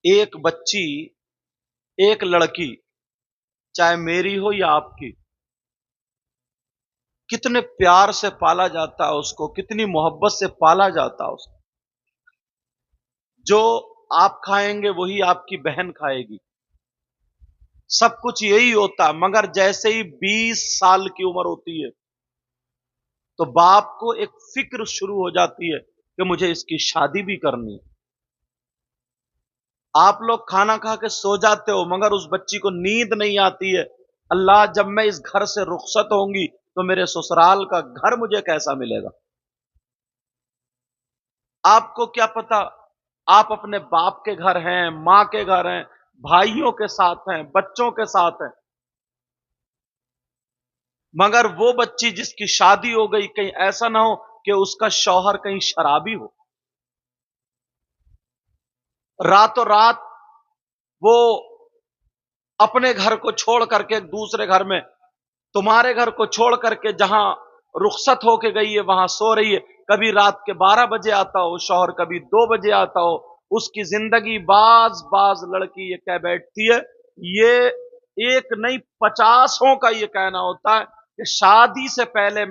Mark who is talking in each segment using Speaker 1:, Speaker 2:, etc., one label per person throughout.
Speaker 1: ایک بچی، ایک لڑکی، چاہے میری ہو یا آپ کی، کتنے پیار سے پالا جاتا ہے اس کو، کتنی محبت سے پالا جاتا ہے اس کو. جو آپ کھائیں گے وہی آپ کی بہن کھائے گی، سب کچھ یہی ہوتا. مگر جیسے ہی 20 سال کی عمر ہوتی ہے تو باپ کو ایک فکر شروع ہو جاتی ہے کہ مجھے اس کی شادی بھی کرنی ہے. آپ لوگ کھانا کھا کے سو جاتے ہو مگر اس بچی کو نیند نہیں آتی ہے، اللہ جب میں اس گھر سے رخصت ہوں گی تو میرے سسرال کا گھر مجھے کیسا ملے گا. آپ کو کیا پتا، آپ اپنے باپ کے گھر ہیں، ماں کے گھر ہیں، بھائیوں کے ساتھ ہیں، بچوں کے ساتھ ہیں، مگر وہ بچی جس کی شادی ہو گئی، کہیں ایسا نہ ہو کہ اس کا شوہر کہیں شرابی ہو. راتوں رات وہ اپنے گھر کو چھوڑ کر کے دوسرے گھر میں، تمہارے گھر کو چھوڑ کر کے جہاں رخصت ہو کے گئی ہے وہاں سو رہی ہے. کبھی رات کے 12 بجے آتا ہو شوہر، کبھی 2 بجے آتا ہو. اس کی زندگی باز لڑکی یہ کہہ بیٹھتی ہے، یہ ایک نہیں 50 کا یہ کہنا ہوتا ہے کہ شادی سے پہلے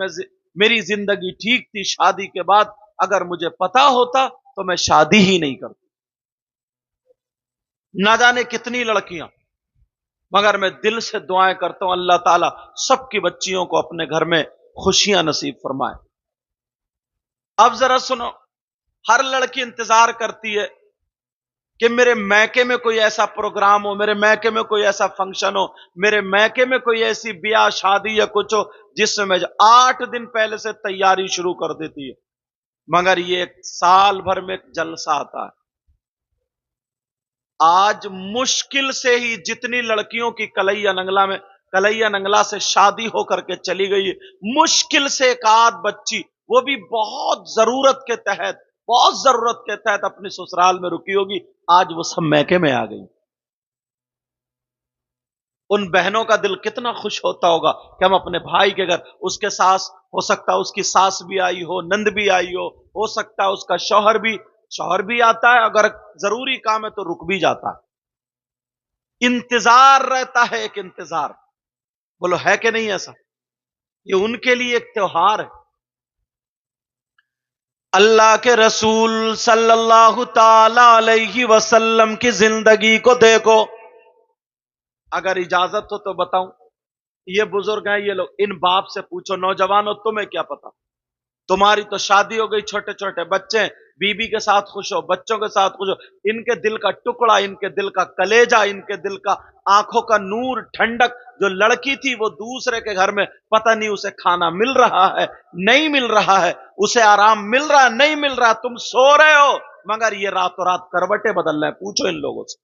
Speaker 1: میری زندگی ٹھیک تھی، شادی کے بعد اگر مجھے پتا ہوتا تو میں شادی ہی نہیں کرتا. نہ جانے کتنی لڑکیاں، مگر میں دل سے دعائیں کرتا ہوں اللہ تعالیٰ سب کی بچیوں کو اپنے گھر میں خوشیاں نصیب فرمائے. اب ذرا سنو، ہر لڑکی انتظار کرتی ہے کہ میرے میکے میں کوئی ایسا پروگرام ہو، میرے میکے میں کوئی ایسا فنکشن ہو، میرے میکے میں کوئی ایسی بیاہ شادی یا کچھ ہو جس میں 8 دن پہلے سے تیاری شروع کر دیتی ہے. مگر یہ ایک سال بھر میں ایک جلسہ آتا ہے. آج مشکل سے ہی جتنی لڑکیوں کی کلیا ننگلا سے شادی ہو کر کے چلی گئی ہے، مشکل سے ایک آدھ بچی، وہ بھی بہت ضرورت کے تحت اپنی سسرال میں رکی ہوگی. آج وہ سب میکے میں آ گئی. ان بہنوں کا دل کتنا خوش ہوتا ہوگا کہ ہم اپنے بھائی کے گھر، اس کے ساس ہو سکتا ہے اس کی ساس بھی آئی ہو، نند بھی آئی ہو سکتا ہے اس کا شوہر بھی آتا ہے، اگر ضروری کام ہے تو رک بھی جاتا ہے. انتظار رہتا ہے، ایک انتظار. بولو ہے کہ نہیں ایسا؟ یہ ان کے لیے ایک تہوار ہے. اللہ کے رسول صلی اللہ تعالی علیہ وسلم کی زندگی کو دیکھو. اگر اجازت ہو تو بتاؤں، یہ بزرگ ہیں، یہ لوگ، ان باپ سے پوچھو، نوجوانوں تمہیں کیا پتا؟ تمہاری تو شادی ہو گئی، چھوٹے چھوٹے بچے ہیں، بیوی کے ساتھ خوش ہو، بچوں کے ساتھ خوش ہو. ان کے دل کا ٹکڑا، ان کے دل کا کلیجہ، ان کے دل کا آنکھوں کا نور، ٹھنڈک، جو لڑکی تھی وہ دوسرے کے گھر میں پتہ نہیں اسے کھانا مل رہا ہے نہیں مل رہا ہے، اسے آرام مل رہا نہیں مل رہا، تم سو رہے ہو مگر یہ راتوں رات کروٹیں بدل رہے ہیں. پوچھو ان لوگوں سے،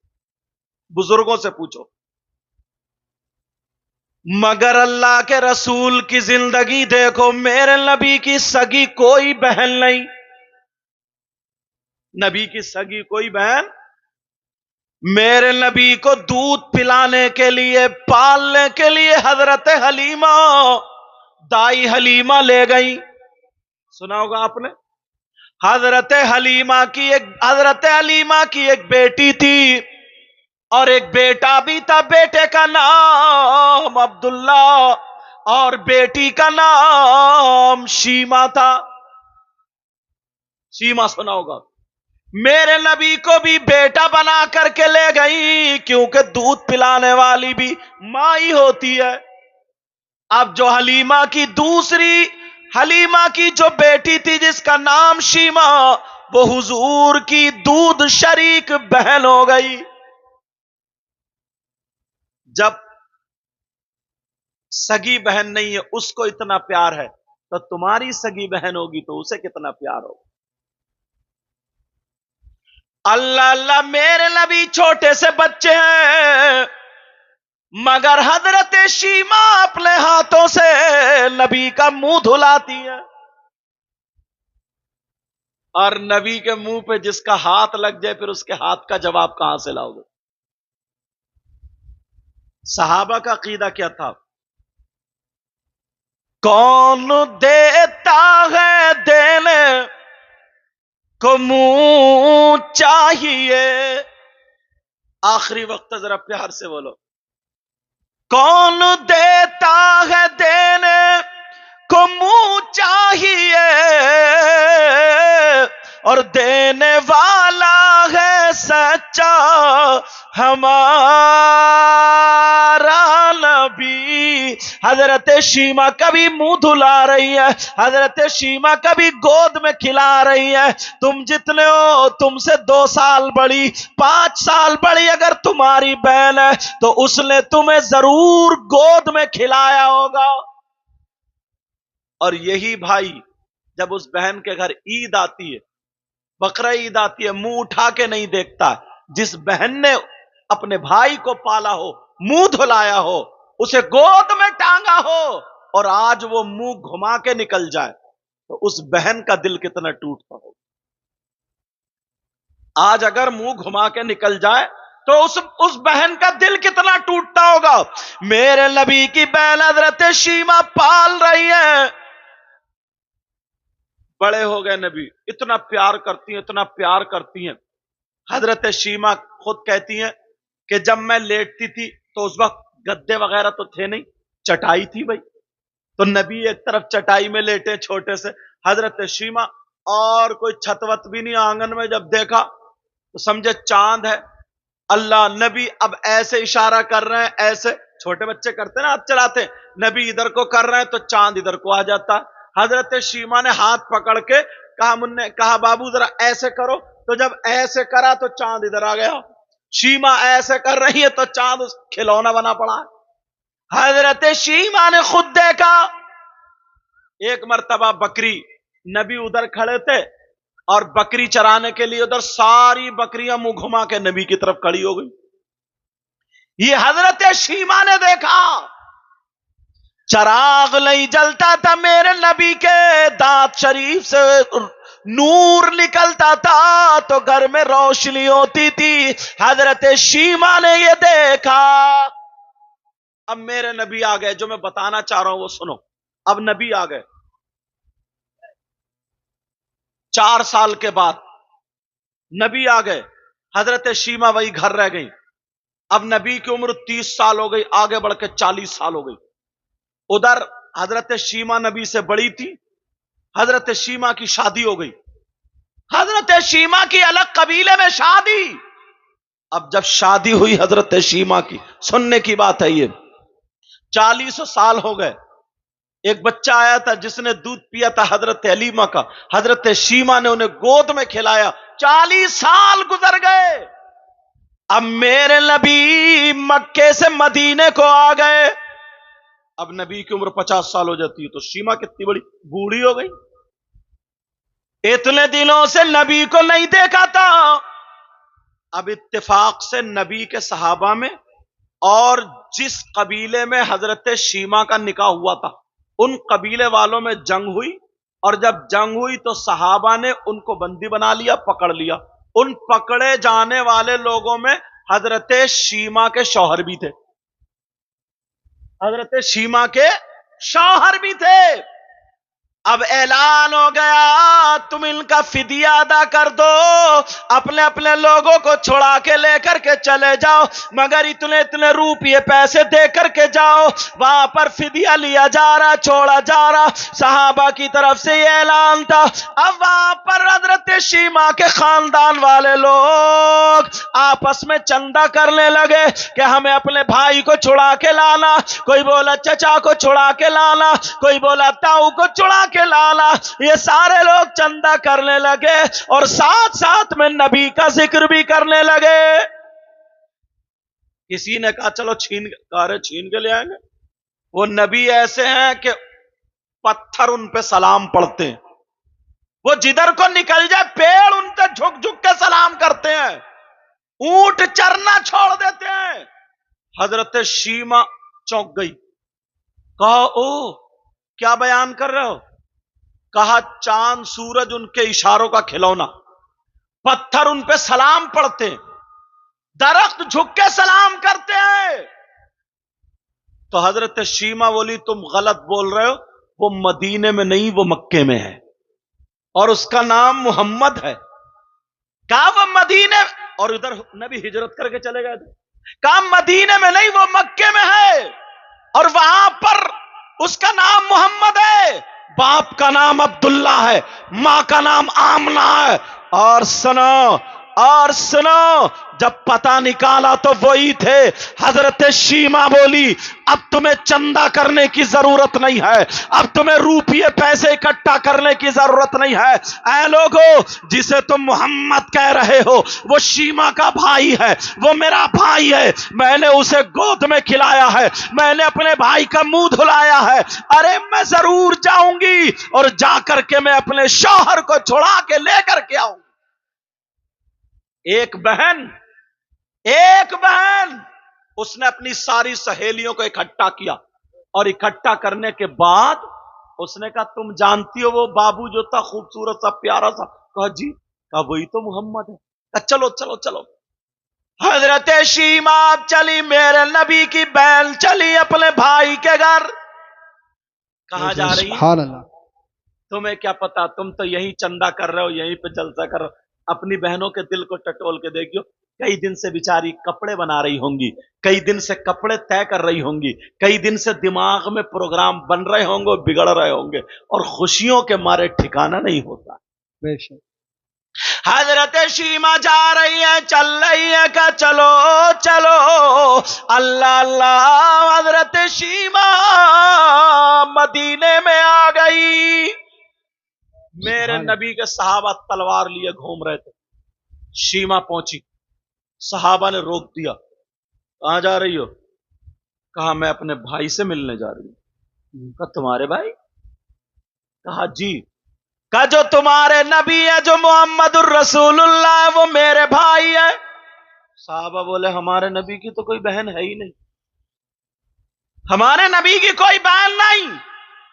Speaker 1: بزرگوں سے پوچھو. مگر اللہ کے رسول کی زندگی دیکھو، میرے نبی کی سگی کوئی بہن نہیں، نبی کی سگی کوئی بہن. میرے نبی کو دودھ پلانے کے لیے، پالنے کے لیے حضرت حلیمہ، دائی حلیمہ لے گئی. سنا ہوگا آپ نے، حضرت حلیمہ کی ایک بیٹی تھی اور ایک بیٹا بھی تھا. بیٹے کا نام عبداللہ اور بیٹی کا نام شیما تھا. شیما سنا ہوگا. میرے نبی کو بھی بیٹا بنا کر کے لے گئی، کیونکہ دودھ پلانے والی بھی ماں ہی ہوتی ہے. اب جو حلیمہ کی جو بیٹی تھی جس کا نام شیما، وہ حضور کی دودھ شریک بہن ہو گئی. جب سگی بہن نہیں ہے اس کو اتنا پیار ہے تو تمہاری سگی بہن ہوگی تو اسے کتنا پیار ہوگا. اللہ اللہ، میرے نبی چھوٹے سے بچے ہیں مگر حضرت شیما اپنے ہاتھوں سے نبی کا منہ دھلاتی ہے. اور نبی کے منہ پہ جس کا ہاتھ لگ جائے پھر اس کے ہاتھ کا جواب کہاں سے لاؤ گے؟ صحابہ کا عقیدہ کیا تھا؟ کون دیتا ہے دینے کو منہ چاہیے، آخری وقت ذرا پیار سے بولو. کون دیتا ہے دینے کو منہ چاہیے اور دینے والا ہے سچا ہمارا نبی. حضرت شیما کبھی منہ دھلا رہی ہے, حضرت شیما کبھی گود میں کھلا رہی ہے. تم جتنے ہو, تم سے 2 سال بڑی, 5 سال بڑی اگر تمہاری بہن ہے تو اس نے تمہیں ضرور گود میں کھلایا ہوگا. اور یہی بھائی جب اس بہن کے گھر عید آتی ہے, بقرہ عید آتی ہے, منہ اٹھا کے نہیں دیکھتا. جس بہن نے اپنے بھائی کو پالا ہو, منہ دھلایا ہو, اسے گود میں ٹانگا ہو, اور آج وہ منہ گھما کے نکل جائے تو اس بہن کا دل کتنا ٹوٹتا ہو. آج اگر منہ گھما کے نکل جائے تو اس بہن کا دل کتنا ٹوٹتا ہوگا. میرے نبی کی بہن حضرت شیما پال رہی ہے. بڑے ہو گئے نبی, اتنا پیار کرتی ہیں, اتنا پیار کرتی ہیں. حضرت شیما خود کہتی ہیں کہ جب میں لیٹتی تھی تو اس وقت گدے وغیرہ تو تھے نہیں, چٹائی تھی بھائی. تو نبی ایک طرف چٹائی میں لیٹے چھوٹے سے, حضرت شیما, اور کوئی چھت وت بھی نہیں آنگن میں. جب دیکھا تو سمجھے چاند ہے. اللہ, نبی اب ایسے اشارہ کر رہے ہیں, ایسے چھوٹے بچے کرتے نا ہاتھ چلاتے, نبی ادھر کو کر رہے ہیں تو چاند ادھر کو آ جاتا. حضرت شیما نے ہاتھ پکڑ کے کہا بابو ذرا ایسے کرو, تو جب ایسے کرا تو چاند ادھر آ گیا. شیما ایسے کر رہی ہے تو چاند کھلونا بنا پڑا. حضرت شیما نے خود دیکھا. ایک مرتبہ بکری, نبی ادھر کھڑے تھے اور بکری چرانے کے لیے ادھر ساری بکریاں منہ گھما کے نبی کی طرف کھڑی ہو گئی. یہ حضرت شیما نے دیکھا. چراغ نہیں جلتا تھا میرے نبی کے دانت شریف سے نور نکلتا تھا تو گھر میں روشنی ہوتی تھی. حضرت شیما نے یہ دیکھا. اب میرے نبی آ گئے, جو میں بتانا چاہ رہا ہوں وہ سنو. اب نبی آ گئے 4 سال کے بعد, نبی آ گئے. حضرت شیما وہی گھر رہ گئی. اب نبی کی عمر 30 سال ہو گئی, آگے بڑھ کے 40 سال ہو گئی. ادھر حضرت شیما نبی سے بڑی تھی. حضرت شیما کی شادی ہو گئی. حضرت شیما کی الگ قبیلے میں شادی. اب جب شادی ہوئی حضرت شیما کی, سننے کی بات ہے یہ, 40 سال ہو گئے. ایک بچہ آیا تھا جس نے دودھ پیا تھا حضرت حلیمہ کا, حضرت شیما نے انہیں گود میں کھلایا. 40 سال گزر گئے. اب میرے نبی مکے سے مدینے کو آ گئے. اب نبی کی عمر 50 سال ہو جاتی ہے تو شیما کتنی بڑی بوڑھی ہو گئی. اتنے دنوں سے نبی کو نہیں دیکھا تھا. اب اتفاق سے نبی کے صحابہ میں اور جس قبیلے میں حضرت شیما کا نکاح ہوا تھا ان قبیلے والوں میں جنگ ہوئی, اور جب جنگ ہوئی تو صحابہ نے ان کو بندی بنا لیا, پکڑ لیا. ان پکڑے جانے والے لوگوں میں حضرت شیما کے شوہر بھی تھے. حضرت شیما کے شوہر بھی تھے. اب اعلان ہو گیا تم ان کا فدیہ ادا کر دو, اپنے اپنے لوگوں کو چھڑا کے لے کر کے چلے جاؤ, مگر اتنے اتنے روپیے پیسے دے کر کے جاؤ. وہاں پر فدیہ لیا جا رہا, چھوڑا جا رہا. صحابہ کی طرف سے یہ اعلان تھا. اب وہاں پر حضرت شیما کے خاندان والے لوگ آپس میں چندہ کرنے لگے کہ ہمیں اپنے بھائی کو چھڑا کے لانا. کوئی بولا چچا کو چھڑا کے لانا, کوئی بولا تاؤ کو چھڑا کے لانا. یہ سارے لوگ چندہ کرنے لگے اور ساتھ ساتھ میں نبی کا ذکر بھی کرنے لگے. کسی نے کہا چلو چھین کے لے آئیں گے. وہ نبی ایسے ہیں کہ پتھر ان پہ سلام پڑھتے ہیں. وہ جدھر کو نکل جائے پیڑ ان پہ جھک جھک کے سلام کرتے ہیں, اونٹ چرنا چھوڑ دیتے ہیں. حضرت شیما چونک گئی. کہا او کیا بیان کر رہے ہو؟ کہا چاند سورج ان کے اشاروں کا کھلونا, پتھر ان پہ سلام پڑھتے ہیں, درخت جھک کے سلام کرتے ہیں. تو حضرت شیما بولی تم غلط بول رہے ہو, وہ مدینے میں نہیں وہ مکے میں ہے اور اس کا نام محمد ہے. کہا وہ مدینے اور ادھر نبی ہجرت کر کے چلے گئے تھے. کہا مدینے میں نہیں، وہ مکے میں ہے، اور وہاں پر اس کا نام محمد ہے، باپ کا نام عبداللہ ہے، ماں کا نام آمنہ ہے. اور سنو جب پتہ نکالا تو وہی تھے. حضرت شیما بولی اب تمہیں چندہ کرنے کی ضرورت نہیں ہے، اب تمہیں روپیے پیسے اکٹھا کرنے کی ضرورت نہیں ہے. اے لوگو، جسے تم محمد کہہ رہے ہو وہ شیما کا بھائی ہے، وہ میرا بھائی ہے، میں نے اسے گود میں کھلایا ہے، میں نے اپنے بھائی کا منہ دھلایا ہے. ارے میں ضرور جاؤں گی اور جا کر کے میں اپنے شوہر کو چھڑا کے لے کر کے آؤں. ایک بہن اس نے اپنی ساری سہیلیوں کو اکٹھا کیا، اور اکٹھا کرنے کے بعد اس نے کہا تم جانتی ہو وہ بابو جو تھا خوبصورت سا پیارا سا؟ کہا جی. کہا وہی تو محمد ہے. کہا چلو چلو چلو. حضرت شیما چلی، میرے نبی کی بہن چلی اپنے بھائی کے گھر. کہاں جا رہی؟
Speaker 2: سبحان اللہ.
Speaker 1: تمہیں کیا پتا، تم تو یہی چندہ کر رہے ہو، یہیں پہ جلسہ کر رہے ہو. اپنی بہنوں کے دل کو ٹٹول کے دیکھو، کئی دن سے بیچاری کپڑے بنا رہی ہوں گی، کئی دن سے کپڑے طے کر رہی ہوں گی، کئی دن سے دماغ میں پروگرام بن رہے ہوں گے، بگڑ رہے ہوں گے، اور خوشیوں کے مارے ٹھکانہ نہیں ہوتا.
Speaker 2: بے شک.
Speaker 1: حضرت شیما جا رہی ہے، چل رہی ہے، کہ چلو چلو اللہ اللہ. حضرت شیما مدینے میں آ گئی. میرے نبی کے صحابہ تلوار لیے گھوم رہے تھے. شیما پہنچی، صحابہ نے روک دیا. کہاں جا رہی ہو؟ کہا میں اپنے بھائی سے ملنے جا رہی ہوں. کہا تمہارے بھائی؟ کہا جی. کہا جو تمہارے نبی ہے، جو محمد الرسول اللہ ہے، وہ میرے بھائی ہے. صحابہ بولے ہمارے نبی کی تو کوئی بہن ہے ہی نہیں، ہمارے نبی کی کوئی بہن نہیں.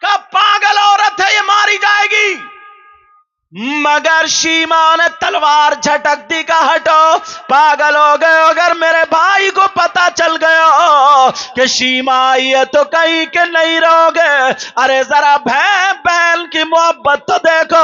Speaker 1: کہا پاگل عورت ہے، یہ ماری جائے گی. مگر شیما نے تلوار جھٹک دی. کا ہٹو، پاگل ہو گئے. اگر میرے بھائی کو پتا چل گیا کہ شیما آئی ہے تو کہیں کہ نہیں رہو گے. ارے ذرا بہن کی محبت تو دیکھو،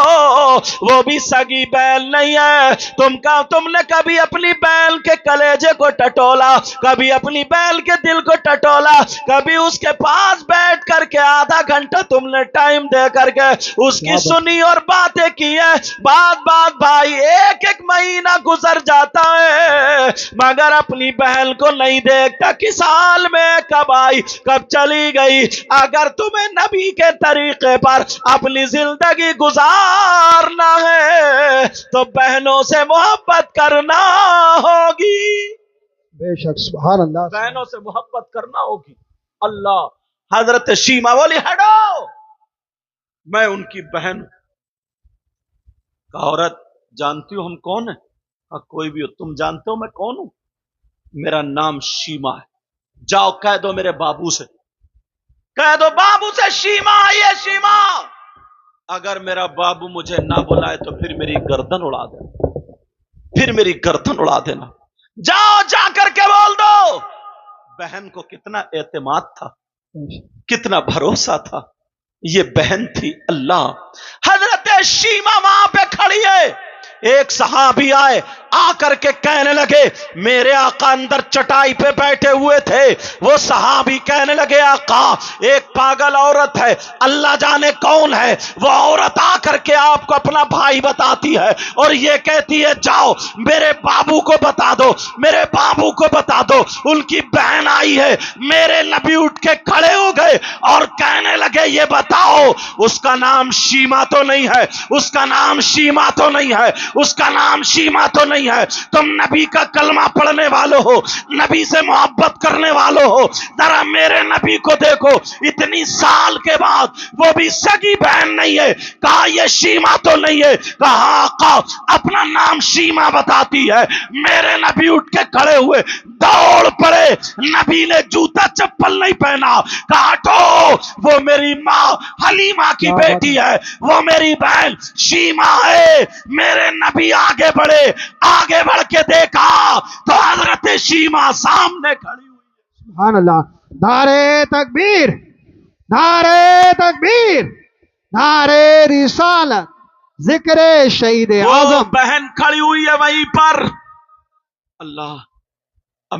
Speaker 1: وہ بھی سگی بہن نہیں ہے. تم نے کبھی اپنی بہن کے کلیجے کو ٹٹولا، کبھی اپنی بہن کے دل کو ٹٹولا، کبھی اس کے پاس بیٹھ کر کے آدھا گھنٹہ تم نے ٹائم دے کر کے اس کی سنی اور باتیں کی ہے. بات بھائی ایک مہینہ گزر جاتا ہے مگر اپنی بہن کو نہیں دیکھتا کہ سال میں کب آئی کب چلی گئی. اگر تمہیں نبی کے طریقے پر اپنی زندگی گزارنا ہے تو بہنوں سے محبت کرنا ہوگی.
Speaker 2: بے شک. سبحان اللہ.
Speaker 1: بہنوں سے محبت کرنا ہوگی. اللہ. حضرت شیما بولی ہٹو، میں ان کی بہن ہوں. عورت جانتی ہو ہم کون ہیں؟ کوئی بھی ہو، تم جانتے ہو میں کون ہوں؟ میرا نام شیما ہے. جاؤ کہہ دو میرے بابو سے، کہہ دو بابو سے شیما آئی ہے. شیما اگر میرا بابو مجھے نہ بلائے تو پھر میری گردن اڑا دینا، جاؤ جا کر کے بول دو. بہن کو کتنا اعتماد تھا، کتنا بھروسہ تھا. یہ بہن تھی. اللہ. حضرت شیما وہاں پہ کھڑی ہے. ایک صحابی آئے، آ کر کے کہنے لگے، میرے آقا اندر چٹائی پہ بیٹھے ہوئے تھے. وہ صحابی کہنے لگے آقا ایک پاگل عورت ہے، اللہ جانے کون ہے. وہ عورت آ کر کے آپ کو اپنا بھائی بتاتی ہے اور یہ کہتی ہے جاؤ میرے بابو کو بتا دو، میرے بابو کو بتا دو ان کی بہن آئی ہے. میرے نبی اٹھ کے کھڑے ہو گئے اور کہنے لگے یہ بتاؤ اس کا نام شیما تو نہیں ہے، اس کا نام شیما تو نہیں ہے، اس کا نام شیما تو نہیں ہے. تم نبی کا کلمہ پڑھنے والوں ہو، نبی سے محبت کرنے والوں ہو، ذرا میرے نبی کو دیکھو، اتنی سال کے بعد وہ بھی سگی بہن نہیں ہے. کہا یہ شیما تو نہیں ہے. کہا آقا اپنا نام شیما بتاتی ہے. میرے نبی اٹھ کے کھڑے ہوئے، دوڑ پڑے. نبی نے جوتا چپل نہیں پہنا. کہا ہٹو، وہ میری ماں حلیمہ کی بیٹی ہے، وہ میری بہن شیما ہے. میرے نبی آگے بڑھے، آگے بڑھ کے دیکھا تو حضرت شیما سامنے کھڑی ہوئی.
Speaker 2: سبحان اللہ. نعرے تکبیر، نعرے تکبیر، نعرے رسالت، ذکر شہید اعظم.
Speaker 1: بہن کھڑی ہوئی ہے وہیں پر. اللہ اب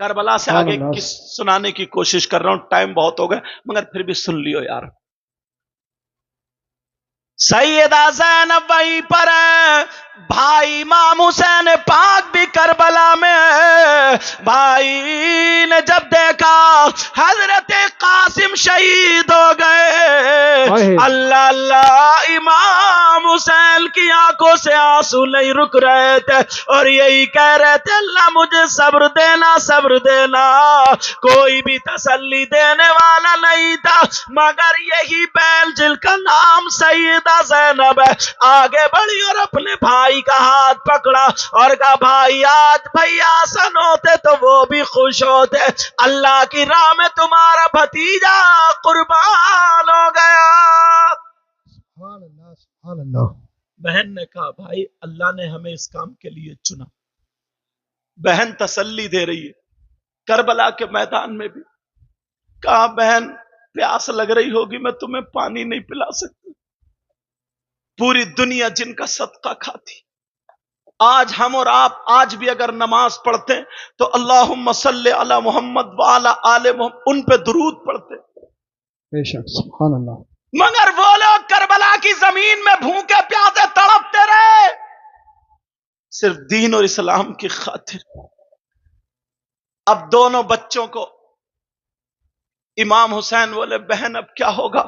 Speaker 1: کربلا سے آگے سنانے کی کوشش کر رہا ہوں، ٹائم بہت ہو گیا مگر پھر بھی سن لیو یار. سیدہ زینب وہیں پر ہے، بھائی امام حسین پاک بھی کربلا میں ہے. بھائی نے جب دیکھا حضرت قاسم شہید ہو گئے، اللہ اللہ، امام حسین کی آنکھوں سے آنسو نہیں رک رہے تھے اور یہی کہہ رہے تھے اللہ مجھے صبر دینا، صبر دینا. کوئی بھی تسلی دینے والا نہیں تھا مگر یہی بیل جن کا نام سیدہ زینب ہے آگے بڑھی اور اپنے بھائی کا ہاتھ پکڑا اور کہا بھائی آج بھیا آسن ہوتے تو وہ بھی خوش ہوتے، اللہ کی راہ میں تمہارا بھتیجا قربان ہو گیا.
Speaker 2: سبحان اللہ سبحان اللہ.
Speaker 1: بہن نے کہا بھائی اللہ نے ہمیں اس کام کے لیے چنا. بہن تسلی دے رہی ہے. کربلا کے میدان میں بھی کہا بہن پیاس لگ رہی ہوگی، میں تمہیں پانی نہیں پلا سکتی. پوری دنیا جن کا صدقہ کھاتی. آج ہم اور آپ آج بھی اگر نماز پڑھتے ہیں تو اللہم صلی علی محمد وعلی آل محمد ان پہ درود پڑھتے.
Speaker 2: بے شک سبحان اللہ.
Speaker 1: مگر وہ لوگ کربلا کی زمین میں بھوکے پیاسے تڑپتے رہے صرف دین اور اسلام کی خاطر. اب دونوں بچوں کو امام حسین بولے بہن اب کیا ہوگا؟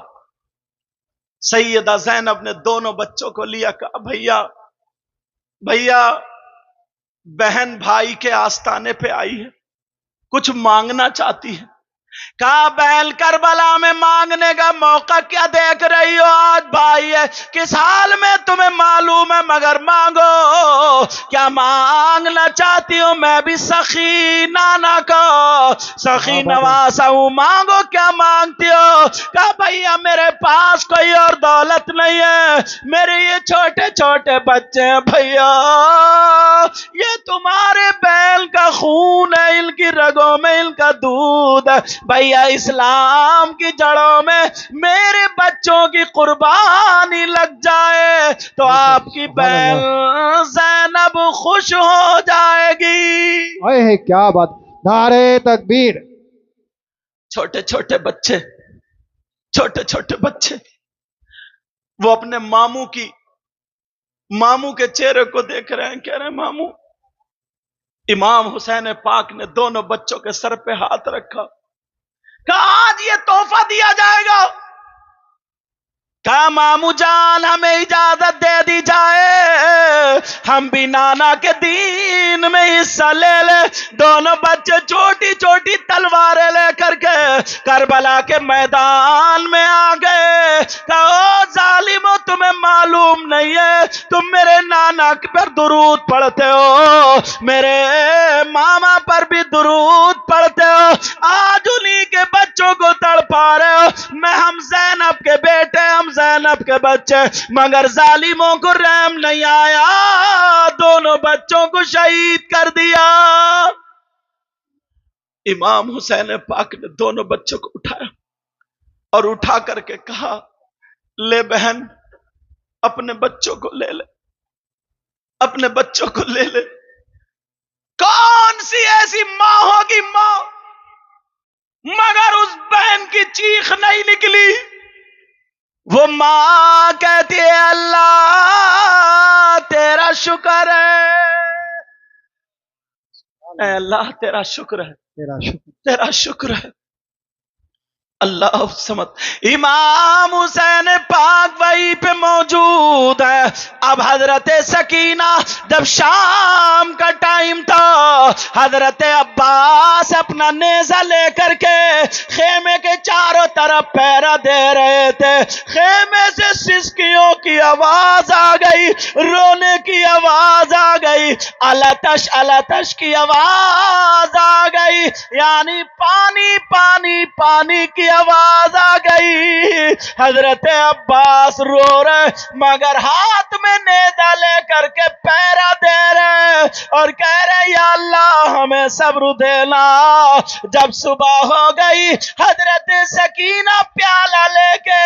Speaker 1: سیدہ زینب نے دونوں بچوں کو لیا، کہا بھیا بھیا بہن بھائی کے آستانے پہ آئی ہے، کچھ مانگنا چاہتی ہے. کہا بہن کربلا میں مانگنے کا موقع کیا دیکھ رہی ہو؟ آج بھائی ہے، کس حال میں تمہیں معلوم ہے، مگر مانگو. کیا مانگنا چاہتی ہو؟ میں بھی سخی نانا کو سخی نواسا ہوں، مانگو کیا مانگتی ہو؟ کہا بھیا میرے پاس کوئی اور دولت نہیں ہے، میرے یہ چھوٹے چھوٹے بچے ہیں بھیا، یہ تمہارے بیل کا خون ہے، ان کی رگوں میں ان کا دودھ ہے بھیا، اسلام کی جڑوں میں میرے بچوں کی قربانی لگ جائے تو آپ کی بہن زینب خوش ہو جائے گی.
Speaker 2: اے کیا بات. نعرہ تکبیر.
Speaker 1: چھوٹے چھوٹے بچے، چھوٹے چھوٹے بچے وہ اپنے ماموں کے چہرے کو دیکھ رہے ہیں، کہہ رہے ہیں ماموں. امام حسین پاک نے دونوں بچوں کے سر پہ ہاتھ رکھا، کہا آج یہ تحفہ دیا جائے گا. کہا ماموں جان ہمیں اجازت دے دی جائے، ہم بھی نانا کے دین میں حصہ لے لے. دونوں بچے چھوٹی چھوٹی تلواریں لے کر کے کربلا کے میدان میں آ گئے. کہا او ظالمو تمہیں معلوم نہیں ہے، تم میرے نانا پر درود پڑھتے ہو، میرے ماما پر بھی درود پڑھتے ہو، آج انہی کے بچوں کو تڑپا رہے ہو. میں ہم زینب کے بیٹے، ہم زینب کے بچے، مگر ظالموں کو رحم نہیں آیا، دونوں بچوں کو شہید کر دیا. امام حسین پاک نے دونوں بچوں کو اٹھایا اور اٹھا کر کے کہا لے بہن اپنے بچوں کو لے لے، اپنے بچوں کو لے لے. کون سی ایسی ماں ہوگی ماں مگر اس بہن کی چیخ نہیں نکلی. وہ ماں کہتی ہے اللہ تیرا شکر ہے، اے اللہ تیرا شکر ہے، تیرا شکر ہے. اللہ سمت. امام حسین پاک وہیں پہ موجود ہے. اب حضرت سکینہ جب شام کا ٹائم تھا، حضرت عباس اپنا نیزہ لے کر کے خیمے کے چاروں طرف پہرا دے رہے تھے. خیمے سے سسکیوں کی آواز آ گئی، رونے کی آواز آ گئی، الاتش الاتش کی آواز آ گئی، یعنی پانی پانی پانی کی آواز آ گئی. حضرت عباس رو رہے مگر ہاتھ میں نیزہ لے کر کے پہرا دے رہے اور کہہ رہے یا اللہ ہمیں صبر دینا. جب صبح ہو گئی حضرت سکینہ پیالہ لے کے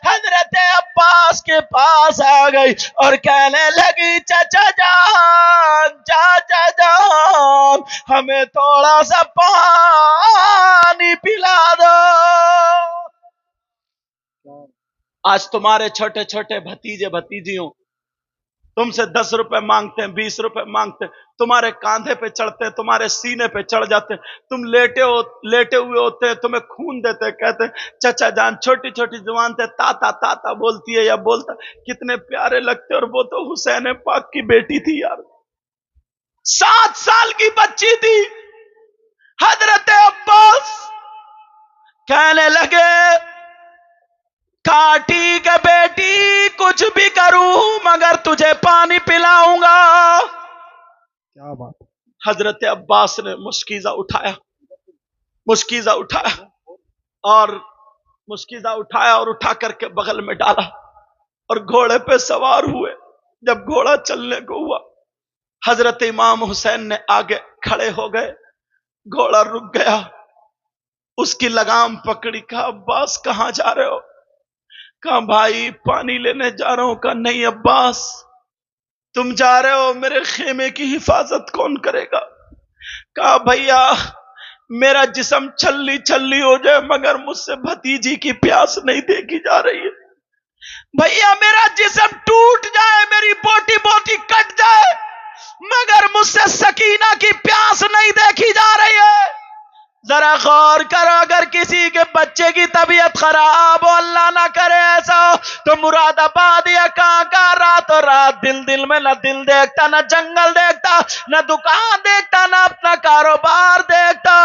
Speaker 1: حضرت عباس کے پاس آ گئی اور کہنے لگی چچا جان چاچا جان ہمیں تھوڑا سا پانی پلا دو. آج تمہارے چھوٹے چھوٹے بھتیجے بھتیجیوں تم سے 10 روپے مانگتے ہیں، 20 روپے مانگتے ہیں، تمہارے کاندھے پہ چڑھتے ہیں، تمہارے سینے پہ چڑھ جاتے ہیں، تم لیٹے ہوئے ہوتے ہیں، تمہیں خون دیتے ہیں، کہتے ہیں چچا جان، چھوٹی چھوٹی زبان سے تاتا تاتا بولتی ہے یا بولتا، کتنے پیارے لگتے. اور وہ تو حسین پاک کی بیٹی تھی یار، 7 سال کی بچی تھی. حضرت عباس کہنے لگے کہا ٹھیک ہے بیٹی، کچھ بھی کروں مگر تجھے پانی پلاؤں گا.
Speaker 2: کیا بات.
Speaker 1: حضرت عباس نے مشکیزہ اٹھایا اور اٹھا کر کے بغل میں ڈالا اور گھوڑے پہ سوار ہوئے. جب گھوڑا چلنے کو ہوا، حضرت امام حسین نے آگے کھڑے ہو گئے، گھوڑا رک گیا، اس کی لگام پکڑی. کہا عباس کہاں جا رہے ہو؟ کہا بھائی پانی لینے جا رہا ہوں. کہا نہیں عباس، تم جا رہے ہو، میرے خیمے کی حفاظت کون کرے گا؟ کہا بھیا میرا جسم چھلی چھلی ہو جائے مگر مجھ سے بھتیجی کی پیاس نہیں دیکھی جا رہی ہے. بھیا میرا جسم ٹوٹ جائے، میری بوٹی بوٹی کٹ جائے مگر مجھ سے سکینہ کی پیاس نہیں دیکھی جا رہی ہے. ذرا غور کرو، اگر کسی کے بچے کی طبیعت خراب ہو، اللہ نہ کرے ایسا ہو، تو مراد آباد یا کہاں رات دل میں نہ دل دیکھتا، نہ جنگل دیکھتا، نہ دکان دیکھتا، نہ اپنا کاروبار دیکھتا.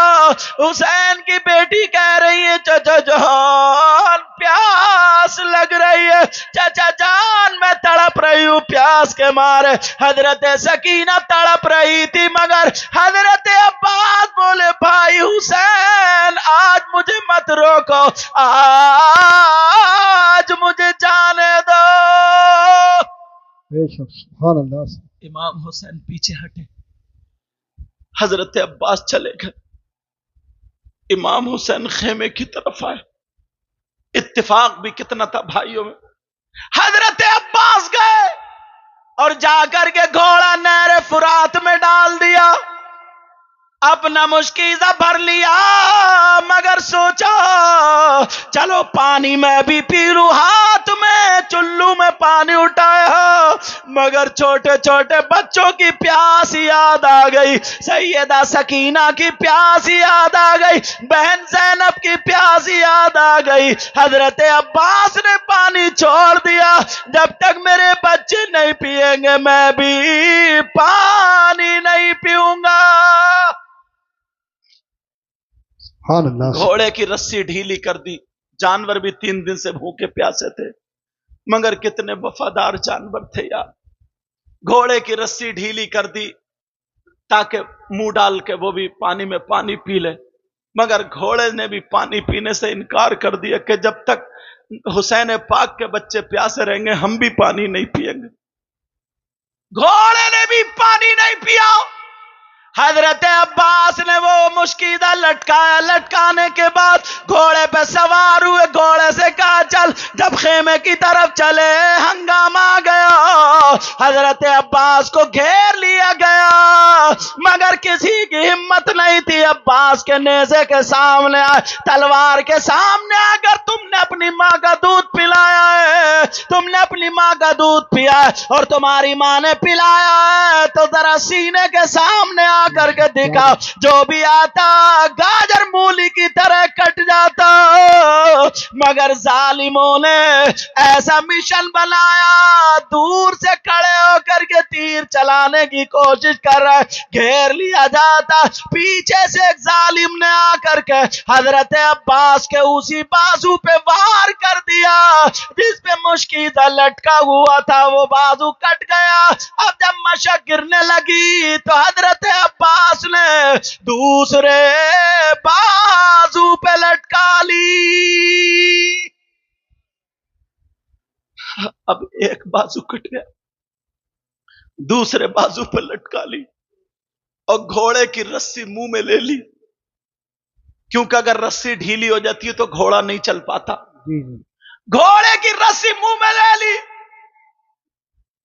Speaker 1: حسین کی بیٹی کہہ رہی ہے چچا جان پیاس لگ رہی ہے، چچا جان میں تڑپ رہی ہوں پیاس کے مارے. حضرت سکینہ تڑپ رہی تھی مگر حضرت عباس بولے بھائی حسین آج مجھے مت روکو، آج مجھے جانے دو.
Speaker 2: بے شک سبحان اللہ.
Speaker 1: امام حسین پیچھے ہٹے، حضرت عباس چلے گئے. امام حسین خیمے کی طرف آئے. اتفاق بھی کتنا تھا بھائیوں میں. حضرت عباس گئے اور جا کر کے گھوڑا نہر فرات میں ڈال دیا، اپنا مشکیزہ بھر لیا مگر سوچا چلو پانی میں بھی پی لوں. ہاتھ میں چلو میں پانی اٹھایا مگر چھوٹے چھوٹے بچوں کی پیاس یاد آ گئی، سیدہ سکینہ کی پیاس یاد آ گئی، بہن زینب کی پیاس یاد آ گئی. حضرت عباس نے پانی چھوڑ دیا، جب تک میرے بچے نہیں پیئیں گے میں بھی پانی نہیں پیوں گا.
Speaker 2: سبحان اللہ.
Speaker 1: گھوڑے کی رسی ڈھیلی کر دی. جانور بھی 3 دن سے بھوکے پیاسے تھے مگر کتنے وفادار جانور تھے یار. گھوڑے کی رسی ڈھیلی کر دی تاکہ منہ ڈال کے وہ بھی پانی میں پانی پی لے، مگر گھوڑے نے بھی پانی پینے سے انکار کر دیا کہ جب تک حسین پاک کے بچے پیاسے رہیں گے ہم بھی پانی نہیں پیئیں گے. گھوڑے نے بھی پانی نہیں پیا. حضرت عباس نے وہ مشکیزہ لٹکایا، لٹکانے کے بعد گھوڑے پہ سوار ہوئے، گھوڑے سے کہا چل. جب خیمے کی طرف چلے ہنگامہ آ گیا، حضرت عباس کو گھیر لیا گیا مگر کسی کی ہمت نہیں تھی عباس کے نیزے کے سامنے تلوار کے سامنے اگر تم نے اپنی ماں کا دودھ پلایا ہے، تم نے اپنی ماں کا دودھ پیا ہے اور تمہاری ماں نے پلایا ہے تو ذرا سینے کے سامنے آ کر کے دکھا، جو بھی آتا گاجر مولی کی طرح کٹ جاتا. مگر ظالموں نے ایسا مشن بنایا، دور سے کھڑے ہو کر کے تیر چلانے کی کوشش کر رہے، گھیر لیا جاتا. پیچھے سے ایک ظالم نے آ کر کے حضرت عباس کے اسی بازو پہ وار کر دیا جس پہ مشکیزہ لٹکا ہوا تھا، وہ بازو کٹ گیا. اب جب مشق گرنے لگی تو حضرت عباس نے دوسرے بازو پہ لٹکا لی. اب ایک بازو کٹ گیا، دوسرے بازو پہ لٹکا لی اور گھوڑے کی رسی منہ میں لے لی، کیونکہ اگر رسی ڈھیلی ہو جاتی ہے تو گھوڑا نہیں چل پاتا. گھوڑے کی رسی منہ میں لے لی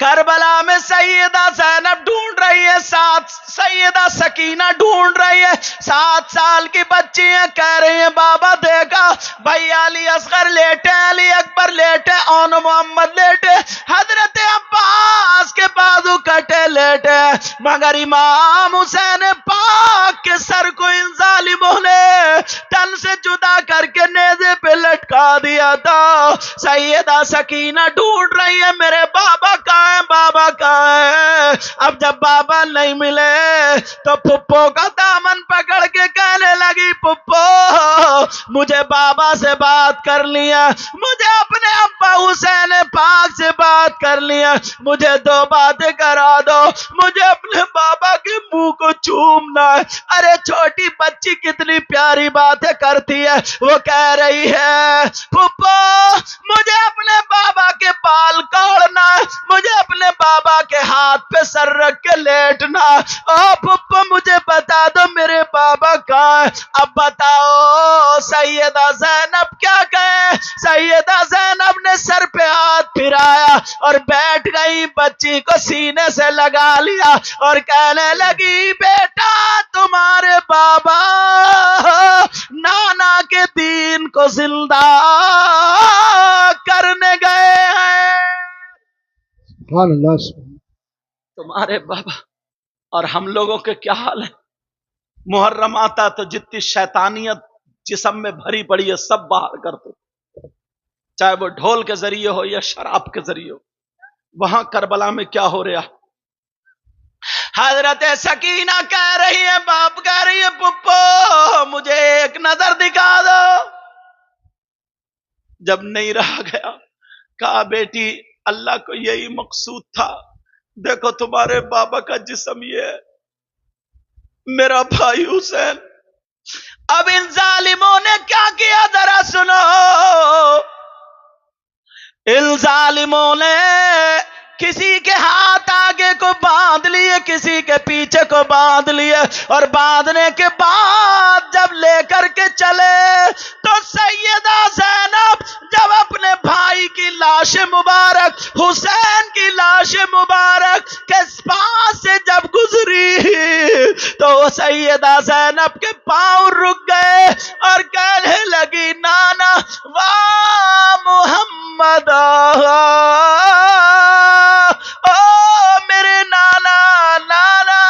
Speaker 1: کربلا میں سیدہ زینب ڈھونڈ رہی ہے، سیدہ سکینہ ڈھونڈ رہی ہے، 7 سال کی بچی ہے، کہہ رہی ہے بابا دیکھا بھائی علی اصغر لیٹے، علی اکبر لیٹے، اون محمد لیٹے، حضرت عباس کے بازو کٹے لیٹے، مگر امام حسین پاک کے سر کو ان ظالموں نے تن سے جدا کر کے نیزے پہ لٹکا دیا تھا۔ سیدہ سکینہ ڈھونڈ رہی ہے میرے بابا کہاں ہے، بابا کہاں ہے۔ اب جب بابا نہیں ملے تو پھپھو کا دامن پکڑ کے کہنے لگی پھپھو مجھے بابا سے بات کرنی ہے، مجھے اپنے ابا حسین پاک سے بات کرنی ہے، مجھے 2 باتیں کرا دو، مجھے اپنے بابا کے منہ کو چومنا ہے۔ ارے چھوٹی بچی کتنی پیاری باتیں کرتی ہے، وہ کہہ رہی ہے پھپھو مجھے اپنے بابا کے بال کاڑنا ہے، مجھے اپنے بابا کے ہاتھ پہ سر رکھ کے لیٹنا، او پھپھو مجھے بتا دو میرے بابا کہاں ہے۔ اب بتاؤ سیدہ زینب کیا کہے؟ سیدہ زینب نے سر پہ ہاتھ پھرایا اور بیٹھ گئی، بچی کو سینے سے لگا لیا اور کہنے لگی بیٹا تمہارے بابا نانا کے دین کو زندہ کرنے گئے ہیں۔
Speaker 2: سبحان اللہ
Speaker 1: تمہارے بابا اور ہم لوگوں کے کیا حال ہے؟ محرم آتا تو جتنی شیطانیت جسم میں بھری پڑی ہے سب باہر کرتے، چاہے وہ ڈھول کے ذریعے ہو یا شراب کے ذریعے ہو۔ وہاں کربلا میں کیا ہو رہا؟ حضرت سکینہ کہہ رہی ہے، باپ کہہ رہی ہے پھپھو مجھے ایک نظر دکھا دو۔ جب نہیں رہا گیا کہا بیٹی اللہ کو یہی مقصود تھا، دیکھو تمہارے بابا کا جسم یہ ہے، میرا بھائی حسین۔ اب ان ظالموں نے کیا کیا ذرا سنو، ان ظالموں نے کسی کے ہاتھ آگے کو باندھ لیے، کسی کے پیچھے کو باندھ لیے، اور باندھنے کے بعد جب لے کر کے چلے تو سیدہ زینب جب اپنے بھائی کی لاش مبارک حسین کی لاش مبارک کے پاس سے جب گزری تو سیدہ زینب کے پاؤں رک گئے اور کہنے لگی نانا واہ محمد میرے نانا، نانا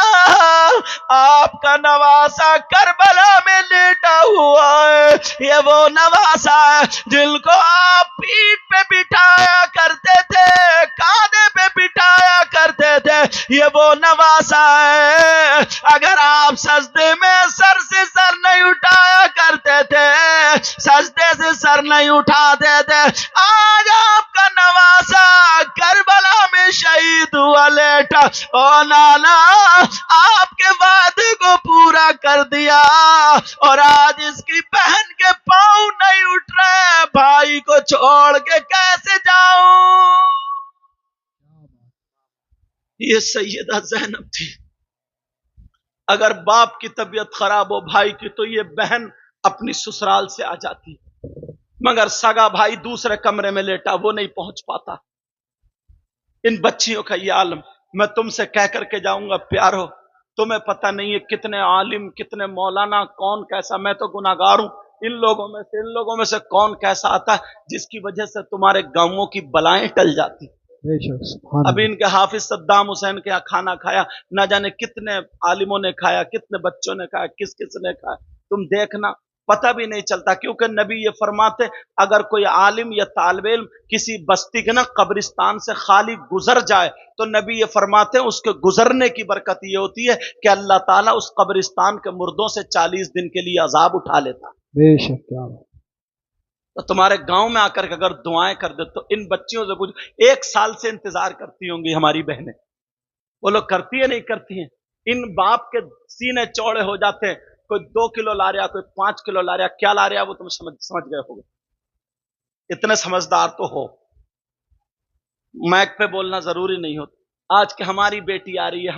Speaker 1: آپ کا نواسا کربلا میں لیٹا ہوا ہے، یہ وہ نواسا ہے جن کو آپ پیٹھ پہ بٹھایا کرتے تھے، کاندھے پہ بٹھایا کرتے تھے، یہ وہ نواسا ہے۔ اگر آپ سجدے میں سر سے سر نہیں اٹھایا کرتے تھے، سجدے سے سر نہیں اٹھاتے تھے، آج آپ کا نواسا کربلا میں شہید ہوا لیٹا، او نانا آپ کے وعدے کو پورا کر دیا اور آج اس کی بہن کے پاؤں نہیں اٹھ رہے، بھائی کو چھوڑ کے کیسے جاؤں؟ یہ سیدہ زینب تھی۔ اگر باپ کی طبیعت خراب ہو بھائی کی تو یہ بہن اپنی سسرال سے آ جاتی، مگر سگا بھائی دوسرے کمرے میں لیٹا، وہ نہیں پہنچ پاتا۔ ان بچیوں کا یہ عالم، میں تم سے کہہ کر کے جاؤں گا پیارو، تمہیں پتہ نہیں ہے کتنے عالم کتنے مولانا کون کیسا، میں تو گناہگار ہوں، ان لوگوں میں سے کون کیسا آتا ہے جس کی وجہ سے تمہارے گاؤں کی بلائیں ٹل جاتی۔ ابھی ان کے حافظ صدام حسین کے کھانا کھایا، نہ جانے کتنے عالموں نے کھایا، کتنے بچوں نے کھایا، کس کس نے کھایا، تم دیکھنا پتہ بھی نہیں چلتا، کیونکہ نبی یہ فرماتے اگر کوئی عالم یا طالب علم کسی بستی کے قبرستان سے خالی گزر جائے تو نبی یہ فرماتے ہیں اس کے گزرنے کی برکت یہ ہوتی ہے کہ اللہ تعالیٰ اس قبرستان کے مردوں سے 40 دن کے لیے عذاب اٹھا لیتا۔
Speaker 2: بے شک کیا بات۔
Speaker 1: تو تمہارے گاؤں میں آ کر کے اگر دعائیں کر دے تو ان بچیوں سے کچھ 1 سال سے انتظار کرتی ہوں گی ہماری بہنیں، وہ لوگ کرتی ہیں نہیں کرتی ہیں؟ ان باپ کے سینے چوڑے ہو جاتے ہیں، کوئی 2 کلو لا رہا، کوئی 5 کلو لا رہا، کیا لا رہا وہ تم سمجھ گئے ہو گے، اتنے سمجھدار تو ہو۔ مائک پہ بولنا ضروری نہیں ہوتا۔ آج کہ ہماری بیٹی آ رہی ہے،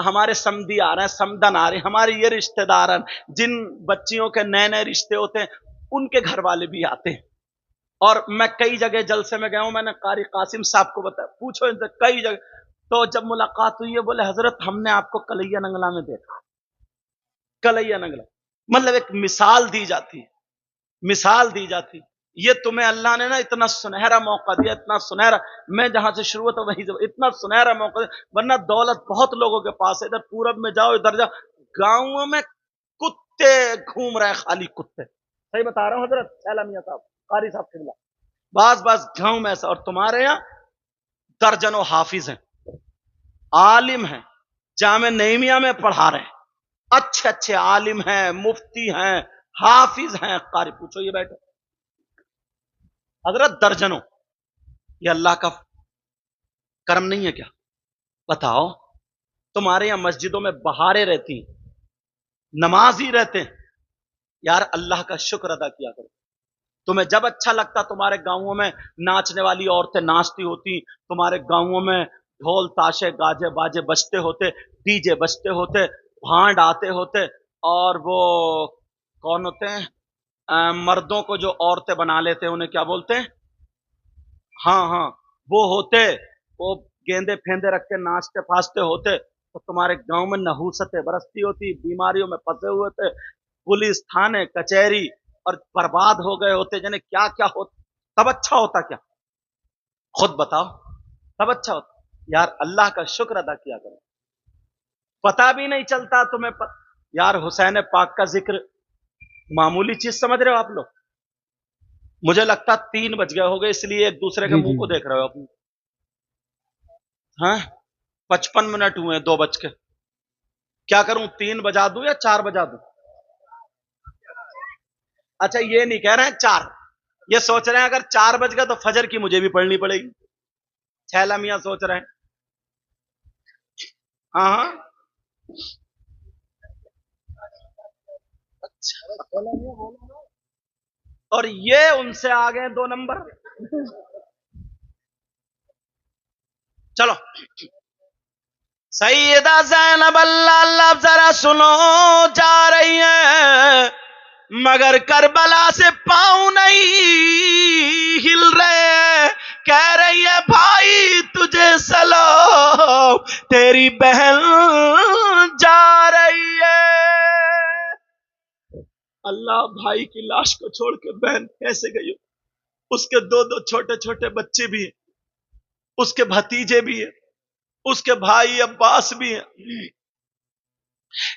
Speaker 1: ہمارے سمدھی آ رہے ہیں، سمدن آ رہے ہیں، ہمارے یہ رشتہ دار ہیں جن بچیوں کے نئے نئے رشتے ہوتے ہیں ان کے گھر والے بھی آتے ہیں، اور میں کئی جگہ جلسے میں گیا ہوں، میں نے قاری قاسم صاحب کو بتایا، پوچھو ان سے کئی جگہ، تو جب ملاقات ہوئی ہے بولے حضرت ہم نے آپ کو کلیا ننگلا میں دیکھا، کلیا ننگلا، مطلب ایک مثال دی جاتی، مثال دی جاتی، یہ تمہیں اللہ نے نا اتنا سنہرا موقع دیا، اتنا سنہرا، میں جہاں سے شروع ہوتا وہیں سے، اتنا سنہرا موقع دیا، ورنہ دولت بہت لوگوں کے پاس ہے، ادھر پورب میں جاؤ ادھر جاؤ، گاؤں میں کتے گھوم رہے، خالی کتے، صحیح بتا رہا ہوں حضرت سیلا میاں صاحب قاری صاحب قبلہ، بعض گاؤں میں ایسا، اور تمہارے یہاں درجنوں حافظ ہیں، عالم ہیں، جامع نعیمیہ میں پڑھا رہے ہیں، اچھے اچھے عالم ہیں، مفتی ہیں، حافظ ہیں، قاری، پوچھو یہ بیٹھے حضرت درجنوں، یہ اللہ کا کرم نہیں ہے کیا؟ بتاؤ، تمہارے یہاں مسجدوں میں بہاریں رہتی ہیں، نمازی رہتے ہیں، یار اللہ کا شکر ادا کیا کرو، تمہیں جب اچھا لگتا تمہارے گاؤں میں ناچنے والی عورتیں ناچتی ہوتی، تمہارے گاؤں میں ڈھول تاشے گاجے باجے بجتے ہوتے، ڈی جے بجتے ہوتے، بھانڈ آتے ہوتے، اور وہ کون ہوتے ہیں مردوں کو جو عورتیں بنا لیتے ہیں انہیں کیا بولتے ہیں، ہاں ہاں وہ ہوتے، وہ گیندے پھیندے رکھ کے ناچتے پھانستے ہوتے، تو تمہارے گاؤں میں نحوستیں برستی ہوتی، بیماریوں میں پھنسے ہوئے تھے، پولیس تھانے کچہری اور برباد ہو گئے ہوتے، جنہیں کیا کیا ہوتا، تب اچھا ہوتا کیا؟ خود بتاؤ، تب اچھا ہوتا؟ یار اللہ کا شکر ادا کیا کرو، پتا بھی نہیں چلتا تمہیں یار حسین پاک کا ذکر معمولی چیز سمجھ رہے ہو آپ لوگ؟ مجھے لگتا 3 بج گئے ہو گئے، اس لیے ایک دوسرے کے
Speaker 2: جی
Speaker 1: منہ
Speaker 2: جی
Speaker 1: کو دیکھ رہے ہو اپنے، ہاں 55 منٹ ہوئے، 2 بج کے، کیا کروں 3 بجا دوں یا 4 بجا دوں؟ اچھا یہ نہیں کہہ رہے ہیں 4، یہ سوچ رہے ہیں اگر 4 بج گئے تو فجر کی مجھے بھی پڑھنی پڑے گی، چھیلا میاں سوچ رہے ہیں، ہاں ہاں اور یہ ان سے آگے 2 نمبر، چلو سیدہ زینب اللہ ذرا سنو، جا رہی ہیں مگر کربلا سے پاؤں نہیں ہل رہے، کہہ رہی ہے بھائی تجھے سلام، تیری بہن جا رہی ہے، اللہ بھائی کی لاش کو چھوڑ کے بہن کیسے گئی ہو؟ اس کے 2 چھوٹے چھوٹے بچے بھی ہیں، اس کے بھتیجے بھی ہیں، اس کے بھائی عباس بھی ہیں،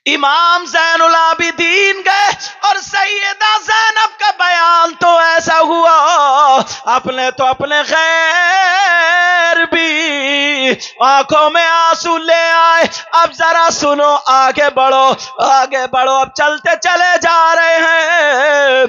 Speaker 1: امام زین العابدین گئے، اور سیدہ زینب کا بیان تو ایسا ہوا، اپنے تو اپنے غیر بھی آنکھوں میں آنسو لے آئے، اب ذرا سنو، آگے بڑھو آگے بڑھو، اب چلتے چلے جا رہے ہیں،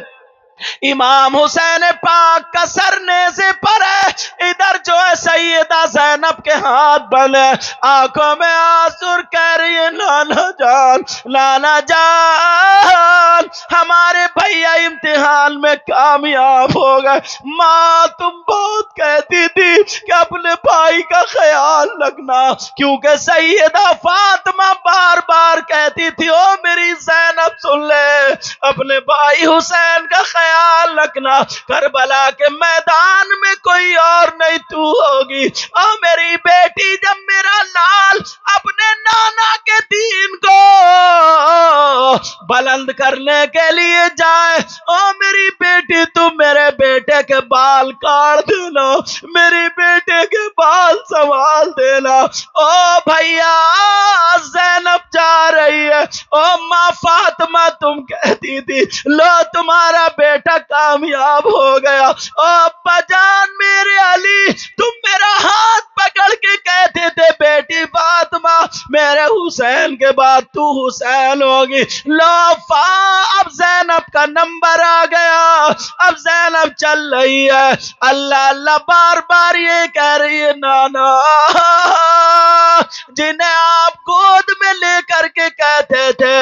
Speaker 1: امام حسین پاک کا سر نیزے پر ہے، ادھر جو ہے سیدہ زینب کے ہاتھ بندے، آنکھوں میں آنسو، کہہ رہی ہے نانا جان، نانا جان ہمارے بھیا امتحان میں کامیاب ہو گئے، ماں تم بہت کہتی تھی کہ اپنے بھائی کا خیال رکھنا، کیونکہ سیدہ فاطمہ بار بار کہتی تھی او میری زینب سن لے، اپنے بھائی حسین کا خیال رکھنا، کربلا کے میدان میں کوئی اور نہیں تو ہوگی، او میری بیٹی جب میرا لال اپنے نانا کے دین کو بلند کرنے کے لیے جائے، او میری بیٹی تم میرے بیٹے کے بال کاٹ دینا، میری بیٹے کے بال سنبھال دینا، او بھیا زینب جا رہی ہے، او ماں فاطمہ تم کہتی تھی لو تمہارا بیٹا کامیاب ہو گیا، او ابا جان میرے علی تم میرا ہاتھ پکڑ کے کہتے تھے بیٹی فاطمہ میرے حسین کے بعد تو حسین ہوگی، لو اب زینب کا نمبر آ گیا، اب زینب چل رہی ہے، اللہ اللہ بار بار یہ کہہ رہی ہے نانا، جنہیں آپ گود میں لے کر کے کہتے تھے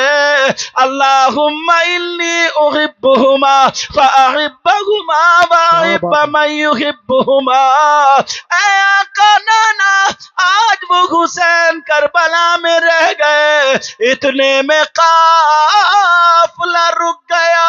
Speaker 1: اللہم انی احبہما فاحبہما واحب من یحبہما، اے آقا نانا آج وہ حسین کربلا میں رہ گئے، اتنے میں قافلہ رک گیا،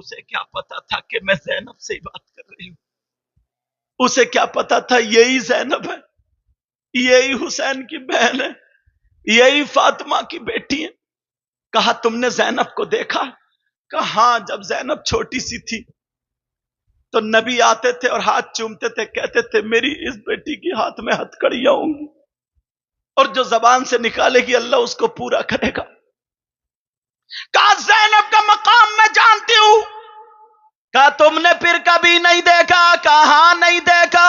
Speaker 1: اسے کیا پتا تھا کہ میں زینب سے ہی بات کر رہی ہوں؟ اسے کیا پتا تھا یہی زینب ہے، یہی حسین کی بہن ہے، یہی فاطمہ کی بیٹی ہے؟ کہا تم نے زینب کو دیکھا؟ کہا ہاں، جب زینب چھوٹی سی تھی تو نبی آتے تھے اور ہاتھ چومتے تھے، کہتے تھے میری اس بیٹی کی ہاتھ میں ہتھکڑیاں ہوں گی، اور جو زبان سے نکالے گی اللہ اس کو پورا کرے گا۔ کہا زینب کا مقام میں جانتی ہوں۔ کہا تم نے پھر کبھی نہیں دیکھا؟ کہا ہاں نہیں دیکھا۔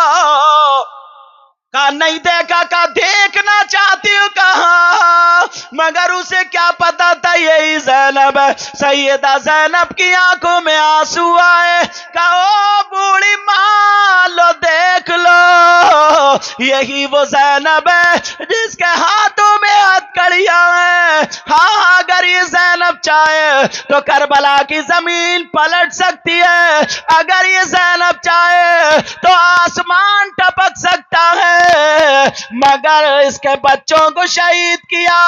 Speaker 1: کہا نہیں دیکھا؟ کہا دیکھنا چاہتی ہوں؟ کہا مگر اسے کیا پتا تھا یہی زینب ہے۔ سیدہ زینب کی آنکھوں میں آنسو آئے۔ کہا او بوڑھی ماں لو دیکھ لو، یہی وہ زینب ہے جس کے ہاتھوں میں ہتھکڑیاں ہیں۔ ہاں اگر یہ زینب چاہے تو کربلا کی زمین پلٹ سکتی ہے، اگر یہ زینب چاہے تو آسمان ٹپک سکتا ہے، مگر اس کے بچوں کو شہید کیا،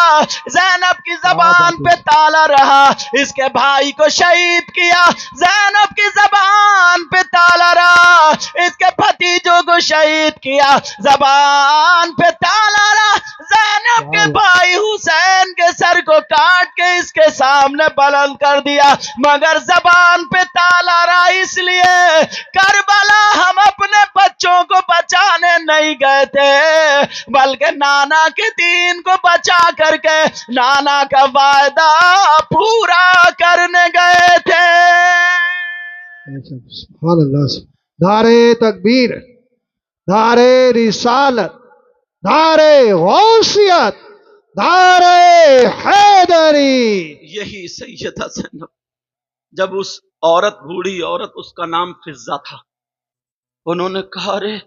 Speaker 1: زینب کی زبان پہ تالا رہا، اس کے بھائی کو شہید کیا، زینب کی زبان پہ تالا رہا، اس کے بھتیجوں کو شہید کیا، زبان پہ تالا رہا، زینب کے بھائی حسین کے سر کو کاٹ کے اس کے سامنے بلند کر دیا، مگر زبان پہ تالا رہا۔ اس لیے کربلا ہم اپنے بچوں کو بچانے نہیں گئے تھے، بلکہ نانا کے دین کو بچا کر کے نانا کا وعدہ پورا کرنے گئے تھے۔
Speaker 2: سبحان اللہ، نعرے تکبیر، نعرے رسالت، نعرے غوثیت، نعرے حیدری۔
Speaker 1: یہی سیدہ زینب، جب اس عورت، بوڑھی عورت، اس کا نام فضہ تھا، انہوں نے کہا رے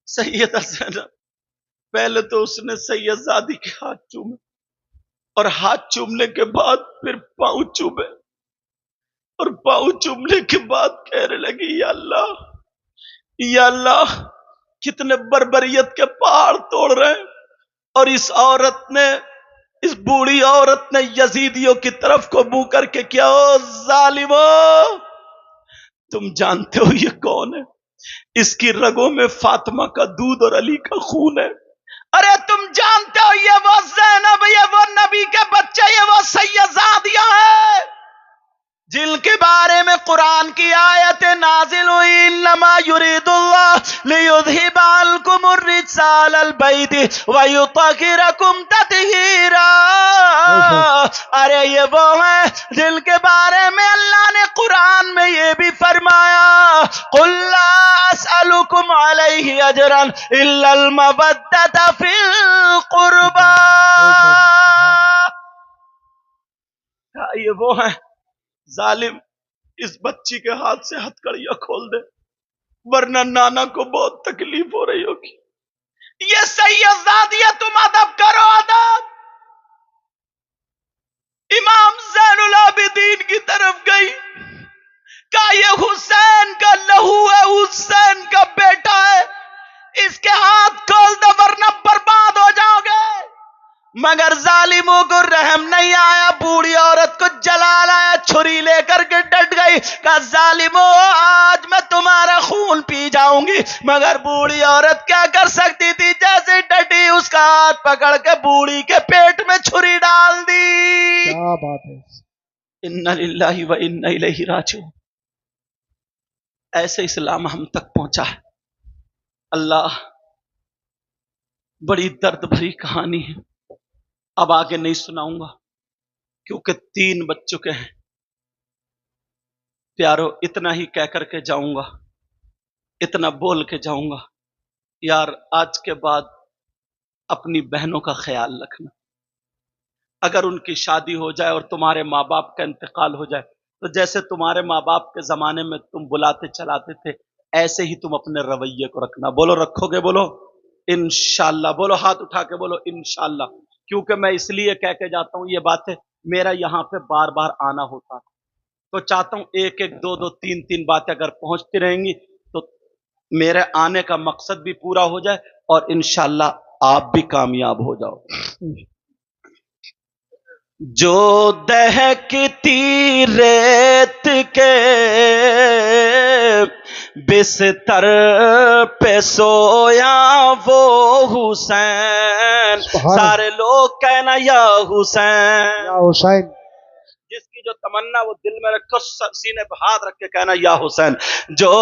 Speaker 1: سیدہ زینب، پہلے تو اس نے سید زادی کے ہاتھ چومے، اور ہاتھ چومنے کے بعد پھر پاؤں چومے، اور پاؤں چومنے کے بعد کہنے لگی یا اللہ، یا اللہ، کتنے بربریت کے پہاڑ توڑ رہے ہیں۔ اور اس عورت نے، اس بوڑھی عورت نے یزیدیوں کی طرف کو منہ کر کے کیا، او ظالمو، تم جانتے ہو یہ کون ہے؟ اس کی رگوں میں فاطمہ کا دودھ اور علی کا خون ہے۔ ارے تم جانتے ہو یہ وہ زینب، یہ وہ نبی کے بچے، یہ وہ سیدزادیاں ہیں جن کے بارے میں قرآن کی آیت نازل ہوئی، انما یرید اللہ لیذہب عنکم الرجس اہل البیت ویطہرکم تطہیرا۔ ارے یہ وہ ہیں جن کے بارے میں اللہ نے قرآن میں یہ بھی فرمایا، قل لا اسألکم علیہ اجرا الا المودۃ فی القربى۔ یہ وہ ہیں ظالم، اس بچی کے ہاتھ سے ہتھکڑیاں کھول دے ورنہ نانا کو بہت تکلیف ہو رہی ہوگی۔ یہ سیدزادیہ، تم ادب کرو، ادب۔ امام زین العابدین کی طرف گئی، کہا یہ حسین کا لہو ہے، حسین کا بیٹا ہے، اس کے ہاتھ کھول دو ورنہ برباد ہو جاؤ گے۔ مگر ظالموں کو رحم نہیں آیا، بوڑھی عورت کو جلال آیا، چھری لے کر کے ڈٹ گئی، کہا ظالموں آج میں تمہارا خون پی جاؤں گی۔ مگر بوڑھی عورت کیا کر سکتی تھی؟ جیسے ڈٹی اس کا ہاتھ پکڑ کے بوڑھی کے پیٹ میں چھری ڈال دی۔
Speaker 2: کیا بات ہے!
Speaker 1: انا للہ و انا الیہ راجعون۔ ایسے اسلام ہم تک پہنچا ہے۔ اللہ، بڑی درد بھری کہانی ہے، اب آگے نہیں سناؤں گا کیونکہ 3 بج چکے ہیں۔ پیارو، اتنا ہی کہہ کر کے جاؤں گا، اتنا بول کے جاؤں گا، یار آج کے بعد اپنی بہنوں کا خیال رکھنا۔ اگر ان کی شادی ہو جائے اور تمہارے ماں باپ کا انتقال ہو جائے تو جیسے تمہارے ماں باپ کے زمانے میں تم بلاتے چلاتے تھے، ایسے ہی تم اپنے رویے کو رکھنا۔ بولو رکھو گے؟ بولو انشاءاللہ، بولو ہاتھ اٹھا کے بولو انشاءاللہ۔ کیونکہ میں اس لیے کہہ کے جاتا ہوں، یہ باتیں میرا یہاں پہ بار بار آنا ہوتا ہے، تو چاہتا ہوں 1-1 2-2 3-3 باتیں اگر پہنچتی رہیں گی تو میرے آنے کا مقصد بھی پورا ہو جائے اور انشاءاللہ آپ بھی کامیاب ہو جاؤ۔ جو دہکتی ریت کے بستر پہ سویا وہ حسین. سارے لوگ کہنا یا حسین.
Speaker 2: یا حسین.
Speaker 1: جس کی جو تمنا وہ دل میں رکھو سینے پہ ہاتھ رکھ کے کہنا یا حسین. جو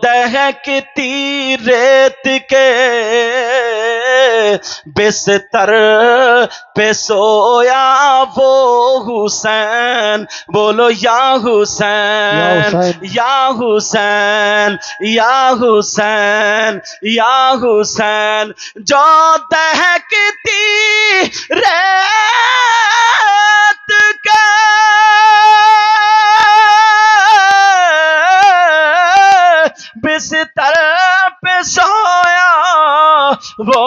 Speaker 1: دہکتی ریت کے بستر پہ سویا وہ حسین. بولو یا حسین یا حسین یا حسین یا حسین. جو دہکتی ریت کے بستر پہ سویا وہ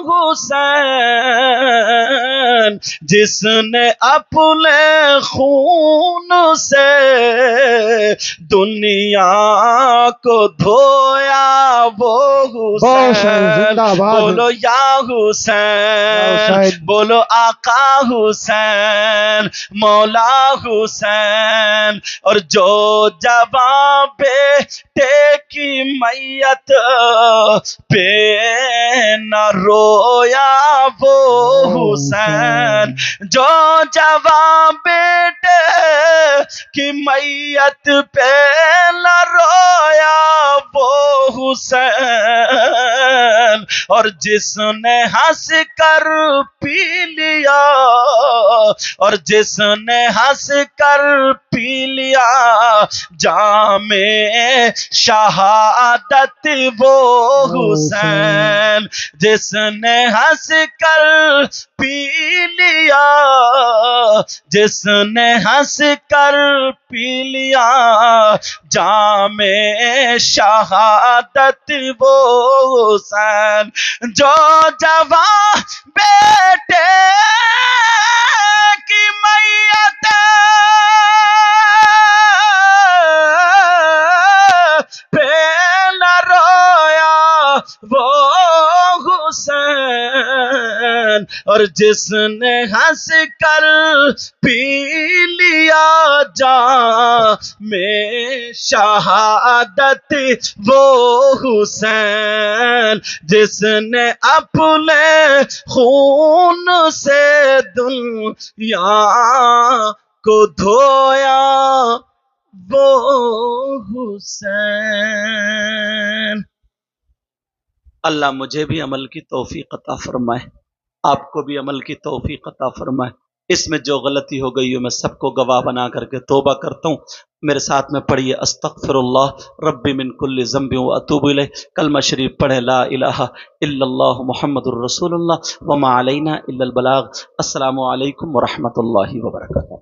Speaker 1: حسین. جس نے اپنے خون سے دنیا کو دھویا وہ حسین. بولو یا حسین. بولو آقا حسین مولا حسین. اور جو جوان بیٹے کی میت پہ نہ رویا وہ حسین. جو جوان بیٹے کی میت پہ نہ رویا وہ حسین. اور جس نے ہنس کر پی لیا اور جس نے ہنس کر پی لیا جام شہادت وہ حسین. جس نے ہنس کر پی لیا جس نے ہنس کر پی لیا جام شہادت وہ حسین. جو جوان بیٹے کی میت پہ نہ رویا وہ حسین. اور جس نے ہنس کر پی لیا جام شہادت وہ حسین. جس نے اپنے خون سے دنیا کو دھویا وہ حسین. اللہ مجھے بھی عمل کی توفیق عطا فرمائے، آپ کو بھی عمل کی توفیق عطا فرمائے. اس میں جو غلطی ہو گئی ہے میں سب کو گواہ بنا کر کے توبہ کرتا ہوں. میرے ساتھ میں پڑھیے استغفر اللہ ربی من کل ذنب و اتوب الیہ. کلمہ شریف پڑھے لا الہ الا اللہ محمد الرسول اللہ وما علینا الا البلاغ. السلام علیکم ورحمۃ اللہ وبرکاتہ.